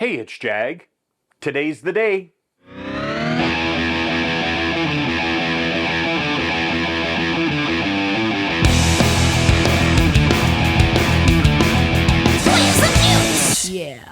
Hey, it's Jag. Today's the day. Yeah.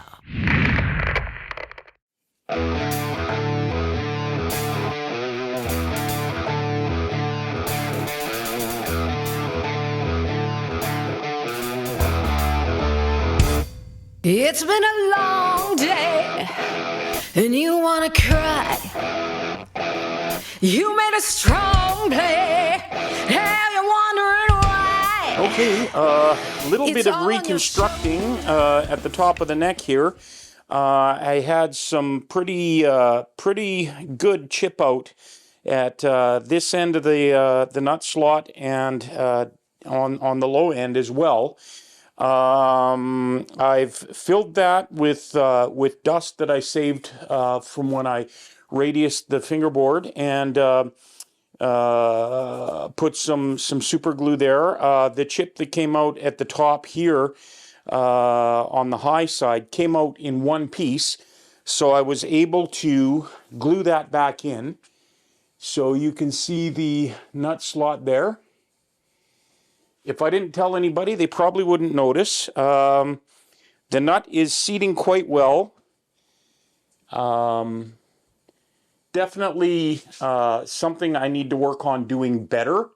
It's been a long day, and you wanna cry. You made a strong play, now you're wondering why. Okay, little bit of reconstructing at the top of the neck here. I had some pretty good chip out at this end of the nut slot and on the low end as well. I've filled that with dust that I saved from when I radiused the fingerboard and put some super glue there. The chip that came out at the top here on the high side came out in one piece, so I was able to glue that back in. So you can see the nut slot there. If I didn't tell anybody, they probably wouldn't notice. The nut is seating quite well. Definitely something I need to work on doing better,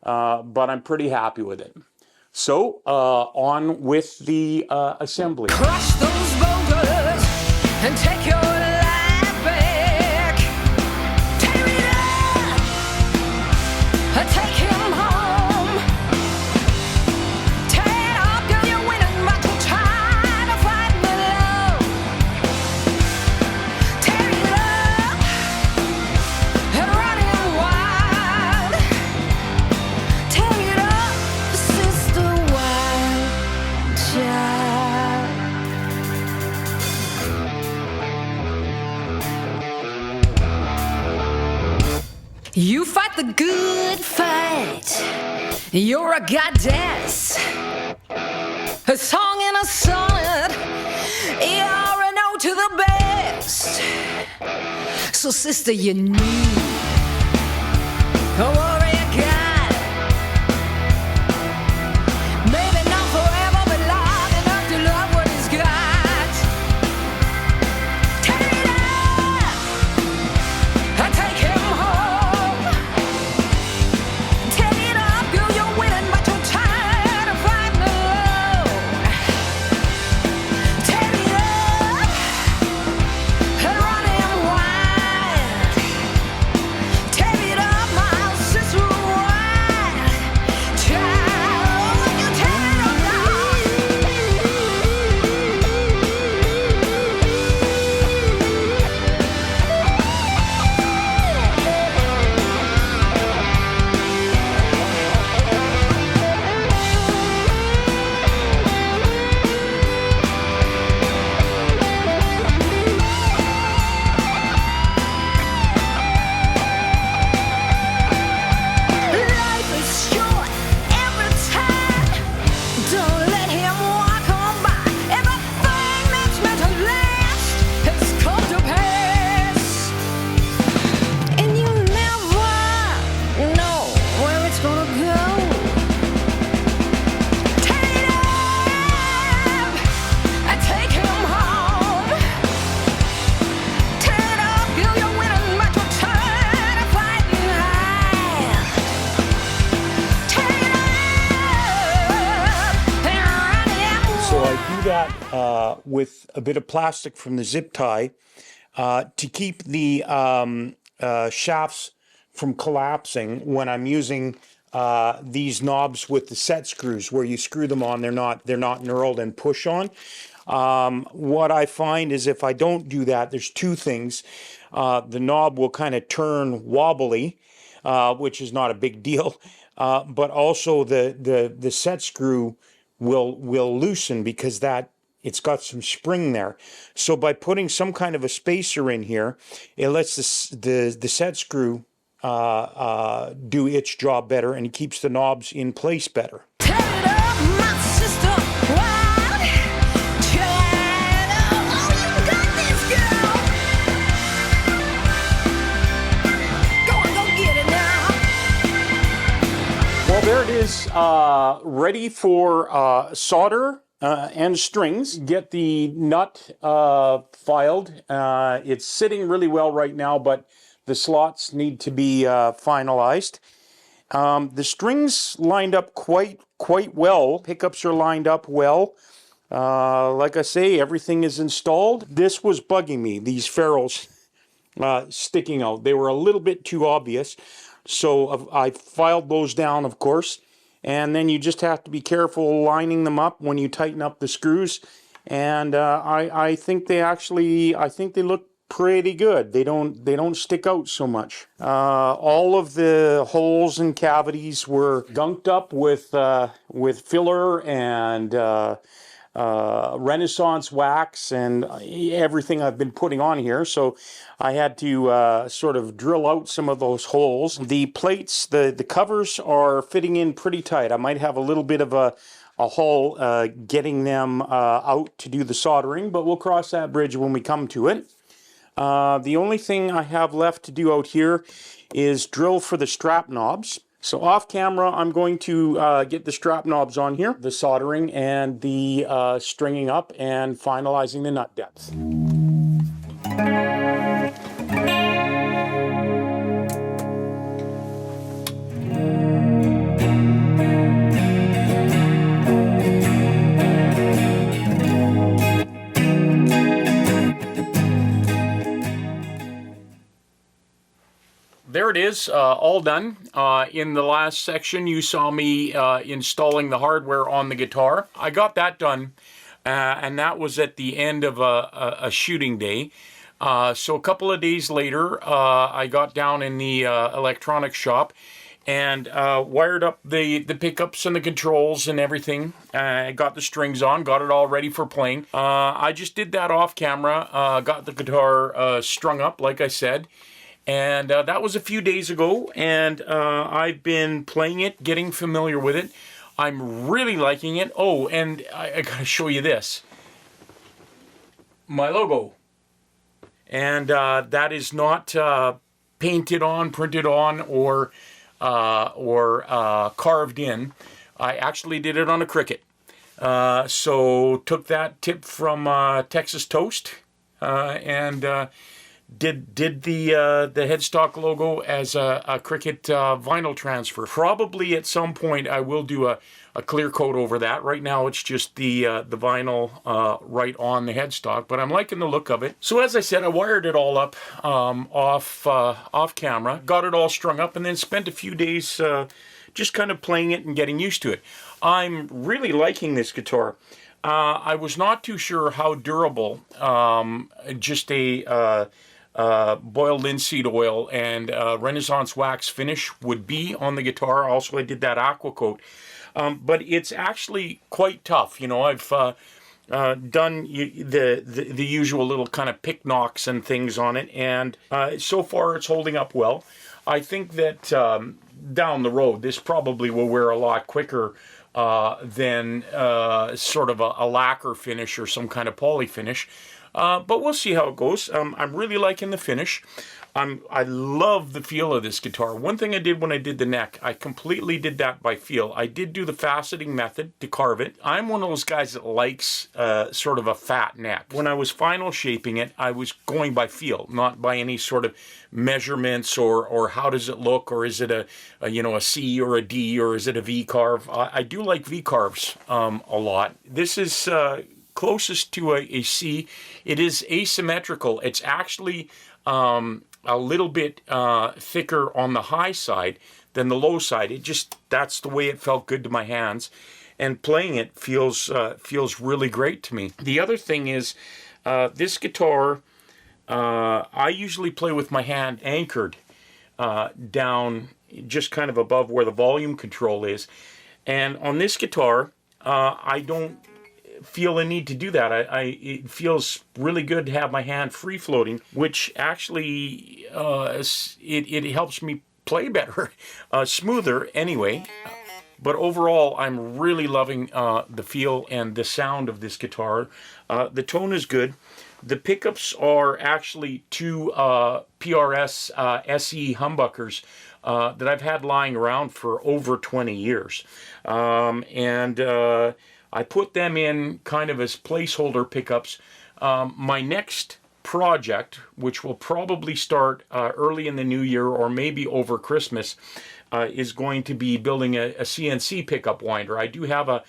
but I'm pretty happy with it. So, on with the assembly. Crush those boulders and take your life back. Tear it up, take him home. Tear it up, girl, you're winning, but you're trying to fight below. Tear it up and run it wild. Tear it up, sister wild child. You fight the good fight. You're a goddess. A song and a sonnet. You're a note to the best. So, sister, you need a warrior god. Maybe not forever, but long enough to love what he's got. Tear it up and take him home. Tear it up, girl, you're winning, but you're tired of fighting alone. Tear it up and run him wild. Tear it up, my sister wild child. You tear it up, life is short every time. Don't let him walk on by. Everything that's meant to last has come to pass. And you never know where it's gonna go. Tear it up and take him home. Tear it up, girl, you're winning, but you're tired of fighting high. Tear it up and run him So I do that with a bit of plastic from the zip tie to keep the shafts from collapsing when I'm using these knobs with the set screws, where you screw them on, they're not knurled and push on. What I find is if I don't do that, there's two things. The knob will kind of turn wobbly, which is not a big deal, but also the set screw will loosen because it's got some spring there. So by putting some kind of a spacer in here, it lets the set screw do its job better, and it keeps the knobs in place better. Tear it up, my sister wild child. Oh, you got is ready for solder and strings. Get the nut filed. It's sitting really well right now, but the slots need to be finalized. The strings lined up quite well. Pickups are lined up well. Like I say, everything is installed. This was bugging me, these ferrules sticking out. They were a little bit too obvious. So I filed those down, of course. And then you just have to be careful lining them up when you tighten up the screws. And I think they look pretty good. They don't stick out so much. All of the holes and cavities were gunked up with filler and Renaissance wax and everything I've been putting on here. So I had to sort of drill out some of those holes. The plates, the covers are fitting in pretty tight. I might have a little bit of a haul getting them out to do the soldering, but we'll cross that bridge when we come to it. The only thing I have left to do out here is drill for the strap knobs. So off camera, I'm going to get the strap knobs on here, the soldering and the stringing up and finalizing the nut depth. There it is, all done. In the last section, you saw me installing the hardware on the guitar. I got that done, and that was at the end of a shooting day. So a couple of days later, I got down in the electronics shop and wired up the pickups and the controls and everything. I got the strings on, got it all ready for playing. I just did that off camera, got the guitar strung up, like I said. And that was a few days ago, and I've been playing it, getting familiar with it. I'm really liking it. Oh, and I gotta show you this. My logo. And that is not painted on, printed on, or carved in. I actually did it on a Cricut. So took that tip from Texas Toast and did the headstock logo as a Cricut vinyl transfer. Probably at some point I will do a clear coat over that. Right now it's just the vinyl right on the headstock, but I'm liking the look of it. So as I said, I wired it all up off camera, got it all strung up, and then spent a few days just kind of playing it and getting used to it. I'm really liking this guitar. I was not too sure how durable just a boiled linseed oil and Renaissance wax finish would be on the guitar. Also, I did that aqua coat. But it's actually quite tough. You know, I've done the usual little kind of pick knocks and things on it, and so far it's holding up well. I think that down the road, this probably will wear a lot quicker than sort of a lacquer finish or some kind of poly finish. But we'll see how it goes. I'm really liking the finish. I love the feel of this guitar. One thing I did when I did the neck, I completely did that by feel. I did do the faceting method to carve it. I'm one of those guys that likes sort of a fat neck. When I was final shaping it, I was going by feel, not by any sort of measurements or how does it look, or is it a C or a D, or is it a V carve. I do like V carves a lot. This is closest to a C. It is asymmetrical. It's actually a little bit thicker on the high side than the low side. That's the way it felt good to my hands, and playing it feels really great to me. The other thing is this guitar, I usually play with my hand anchored down just kind of above where the volume control is, and on this guitar I don't feel a need to do that. It feels really good to have my hand free floating, which actually it helps me play better, smoother anyway. But overall, I'm really loving the feel and the sound of this guitar. The tone is good. The pickups are actually two PRS SE humbuckers that I've had lying around for over 20 years. I put them in kind of as placeholder pickups. My next project, which will probably start early in the new year or maybe over Christmas, is going to be building a CNC pickup winder. I do have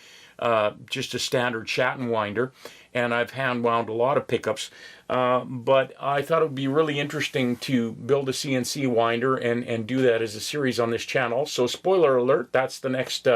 just a standard Shatton winder, and I've hand wound a lot of pickups, but I thought it would be really interesting to build a CNC winder and do that as a series on this channel. So spoiler alert, that's the next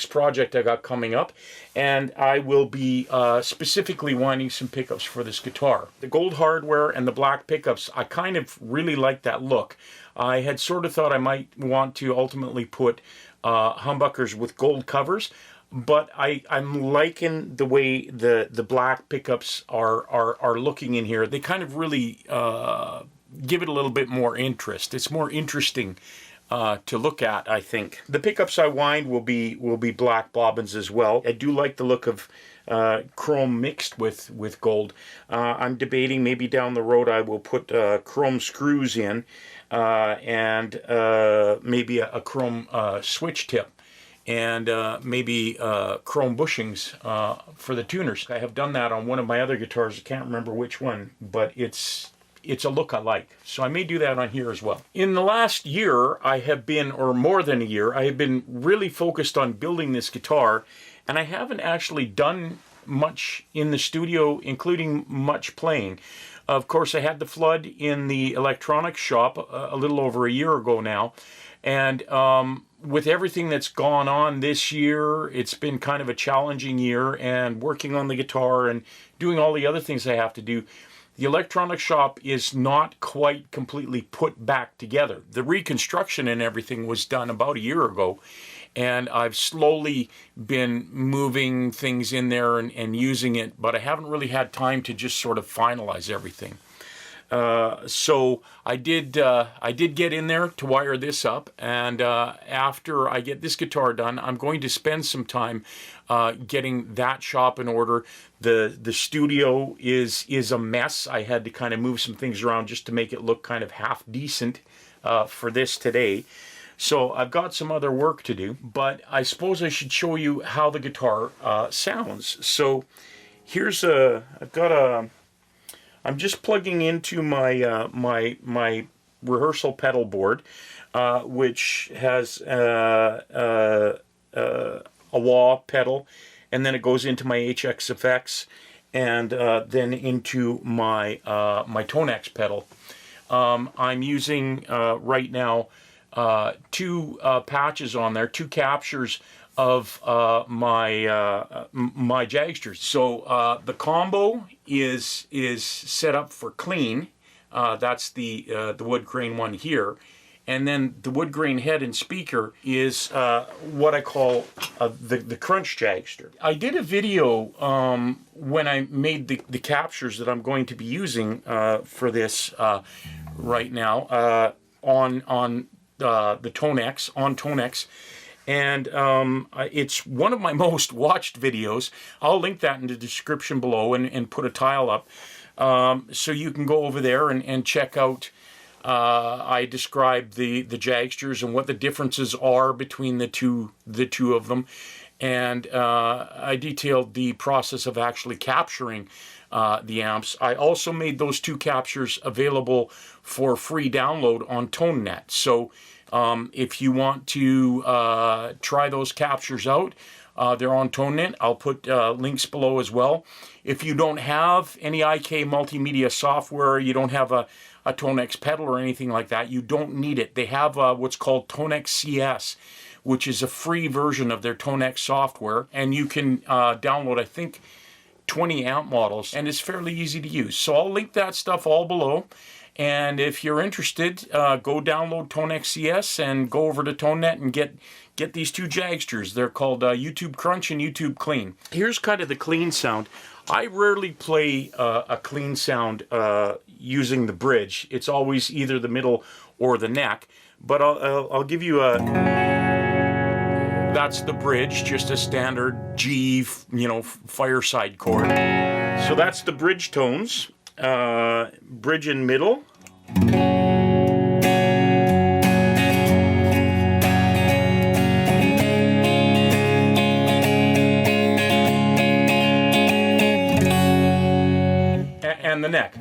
project I got coming up, and I will be specifically winding some pickups for this guitar. The gold hardware and the black pickups, I kind of really like that look. I had sort of thought I might want to ultimately put humbuckers with gold covers, but I'm liking the way the black pickups are looking in here. They kind of really give it a little bit more interest. It's more interesting to look at, I think. The pickups I wind will be black bobbins as well. I do like the look of chrome mixed with gold. I'm debating maybe down the road I will put chrome screws in and maybe a chrome switch tip, and maybe chrome bushings for the tuners. I have done that on one of my other guitars. I can't remember which one, but it's a look I like. So I may do that on here as well. In the last year, I have been, or more than a year, I have been really focused on building this guitar, and I haven't actually done much in the studio, including much playing. Of course, I had the flood in the electronics shop a little over a year ago now, and with everything that's gone on this year, it's been kind of a challenging year, and working on the guitar and doing all the other things I have to do, the electronics shop is not quite completely put back together. The reconstruction and everything was done about a year ago, and I've slowly been moving things in there and using it, but I haven't really had time to just sort of finalize everything. So I did get in there to wire this up, and after I get this guitar done, I'm going to spend some time getting that shop in order. The studio is a mess. I had to kind of move some things around just to make it look kind of half decent for this today. So I've got some other work to do, but I suppose I should show you how the guitar sounds. So here's I'm just plugging into my my rehearsal pedal board, which has a wah pedal, and then it goes into my HX effects, and then into my my Tonex pedal. I'm using right now two patches on there, two captures of my Jagsters. So the combo is set up for clean. That's the wood grain one here, and then the wood grain head and speaker is what I call the crunch Jagster. I did a video when I made the captures that I'm going to be using for this right now on the Tonex, on Tonex. And it's one of my most watched videos. I'll link that in the description below and put a tile up, so you can go over there and check out. I describe the Jagsters and what the differences are between the two of them, and I detailed the process of actually capturing the amps. I also made those two captures available for free download on ToneNet. So if you want to try those captures out, they're on ToneNet. I'll put links below as well. If you don't have any IK multimedia software, you don't have a Tonex pedal or anything like that, you don't need it. They have what's called Tonex CS, which is a free version of their Tonex software, and you can download, I think, 20 amp models, and it's fairly easy to use. So I'll link that stuff all below. And if you're interested, go download Tonex CS and go over to ToneNet and get these two Jagsters. They're called YouTube Crunch and YouTube Clean. Here's kind of the clean sound. I rarely play a clean sound using the bridge. It's always either the middle or the neck. But I'll give you a... That's the bridge, just a standard G, fireside chord. So that's the bridge tones. Bridge and middle. and the neck.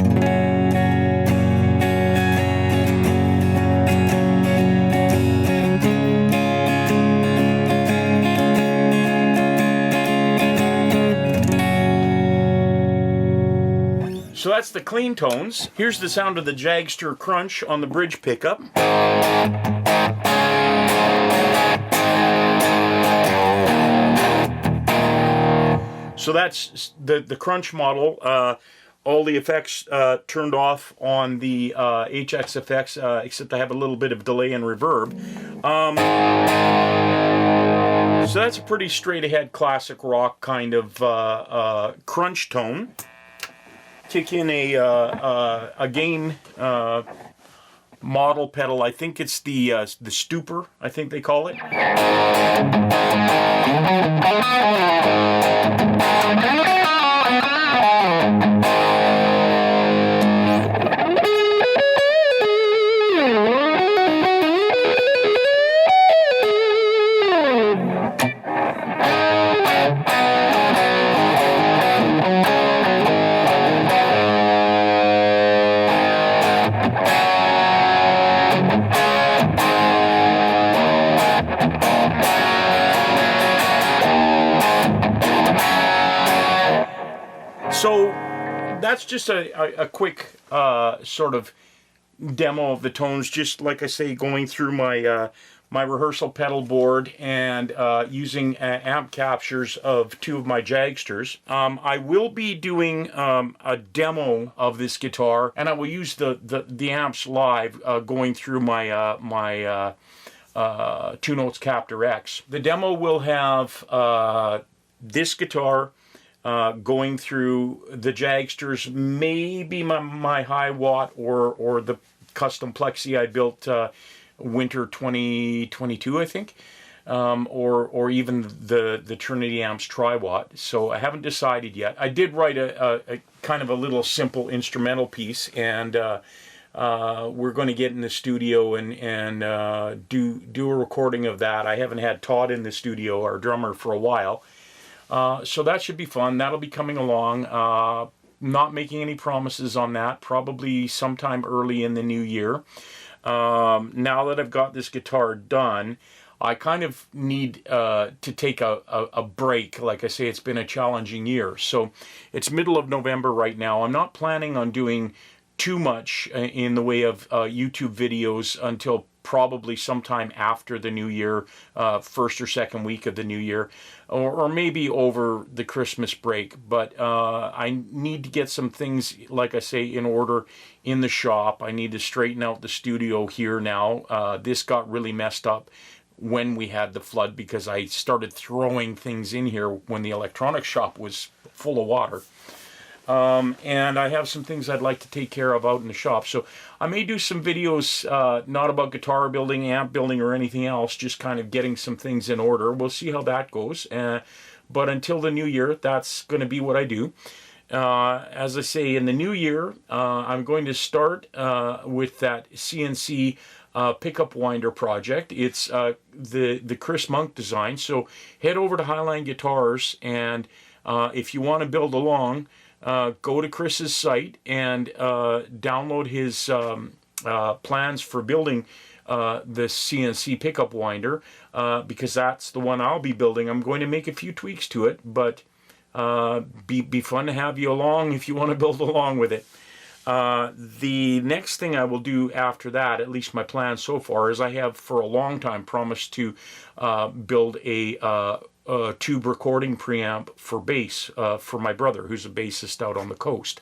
So that's the clean tones. Here's the sound of the Jagster crunch on the bridge pickup. So that's the crunch model. All the effects turned off on the HX effects, except I have a little bit of delay and reverb. So that's a pretty straight ahead classic rock kind of crunch tone. Kick in a gain model pedal. I think it's the Stupor, I think they call it. So that's just a quick sort of demo of the tones, just like I say, going through my my rehearsal pedal board and using amp captures of two of my Jagsters. I will be doing a demo of this guitar, and I will use the amps live going through my my Two Notes Captor X. The demo will have this guitar going through the Jagsters, maybe my high watt or the custom plexi I built winter 2022, I think, or even the Trinity Amps Tri-Watt. So I haven't decided yet. I did write a kind of a little simple instrumental piece, and we're going to get in the studio and do a recording of that. I haven't had Todd in the studio, our drummer, for a while. So that should be fun. That'll be coming along. Not making any promises on that. Probably sometime early in the new year. Now that I've got this guitar done, I kind of need to take a break. Like I say, it's been a challenging year. So it's middle of November right now. I'm not planning on doing too much in the way of YouTube videos until probably sometime after the new year, first or second week of the new year, or maybe over the Christmas break. But I need to get some things, like I say, in order in the shop. I need to straighten out the studio here now. This got really messed up when we had the flood because I started throwing things in here when the electronics shop was full of water. And I have some things I'd like to take care of out in the shop. So I may do some videos, not about guitar building, amp building, or anything else, just kind of getting some things in order. We'll see how that goes. But until the new year, that's going to be what I do. As I say, in the new year, I'm going to start with that CNC pickup winder project. It's the Chris Monk design. So head over to Highline Guitars, and if you want to build along, go to Chris's site and download his plans for building the CNC pickup winder, because that's the one I'll be building. I'm going to make a few tweaks to it, but be fun to have you along if you want to build along with it. The next thing I will do after that, at least my plan so far, is I have for a long time promised to build a tube recording preamp for bass for my brother, who's a bassist out on the coast.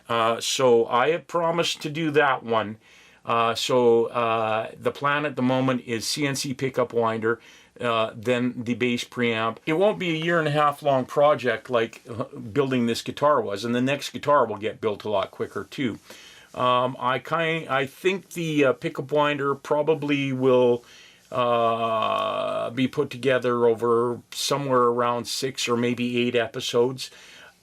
So I have promised to do that one. So the plan at the moment is CNC pickup winder, then the bass preamp. It won't be a 1.5 year long project like building this guitar was, and the next guitar will get built a lot quicker too. I think the pickup winder probably will be put together over somewhere around 6 or maybe 8 episodes,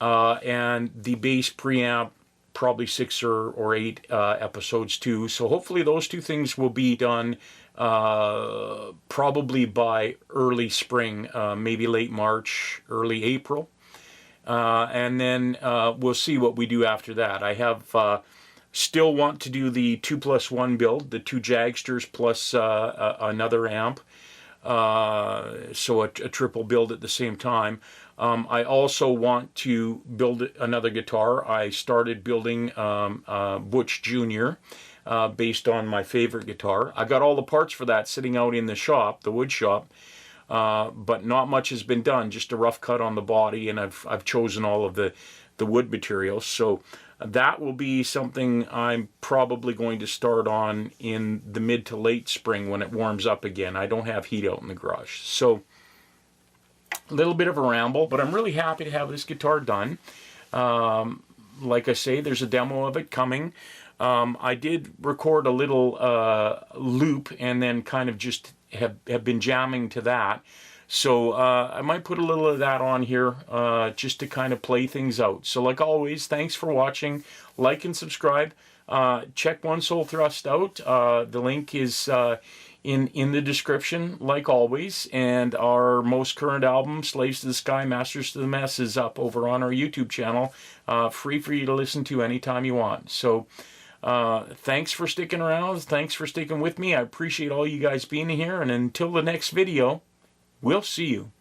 and the bass preamp probably 6 or 8 episodes too. So hopefully those two things will be done probably by early spring, maybe late March, early April. and then we'll see what we do after that. I have still want to do the 2+1 build, the 2 Jagsters plus another amp, so a triple build at the same time. I also want to build another guitar. I started building Butch Jr. Based on my favorite guitar. I got all the parts for that sitting out in the shop, the wood shop, but not much has been done. Just a rough cut on the body, and I've chosen all of the wood materials. So that will be something I'm probably going to start on in the mid to late spring when it warms up again. I don't have heat out in the garage. So a little bit of a ramble, but I'm really happy to have this guitar done. Like I say, there's a demo of it coming. I did record a little loop and then kind of just have been jamming to that. So I might put a little of that on here just to kind of play things out. So like always, thanks for watching. Like and subscribe. Check One Soul Thrust out. The link is in the description, like always. And our most current album, Slaves to the Sky, Masters to the Mess, is up over on our YouTube channel. Free for you to listen to anytime you want. So thanks for sticking around. Thanks for sticking with me. I appreciate all you guys being here. And until the next video, we'll see you.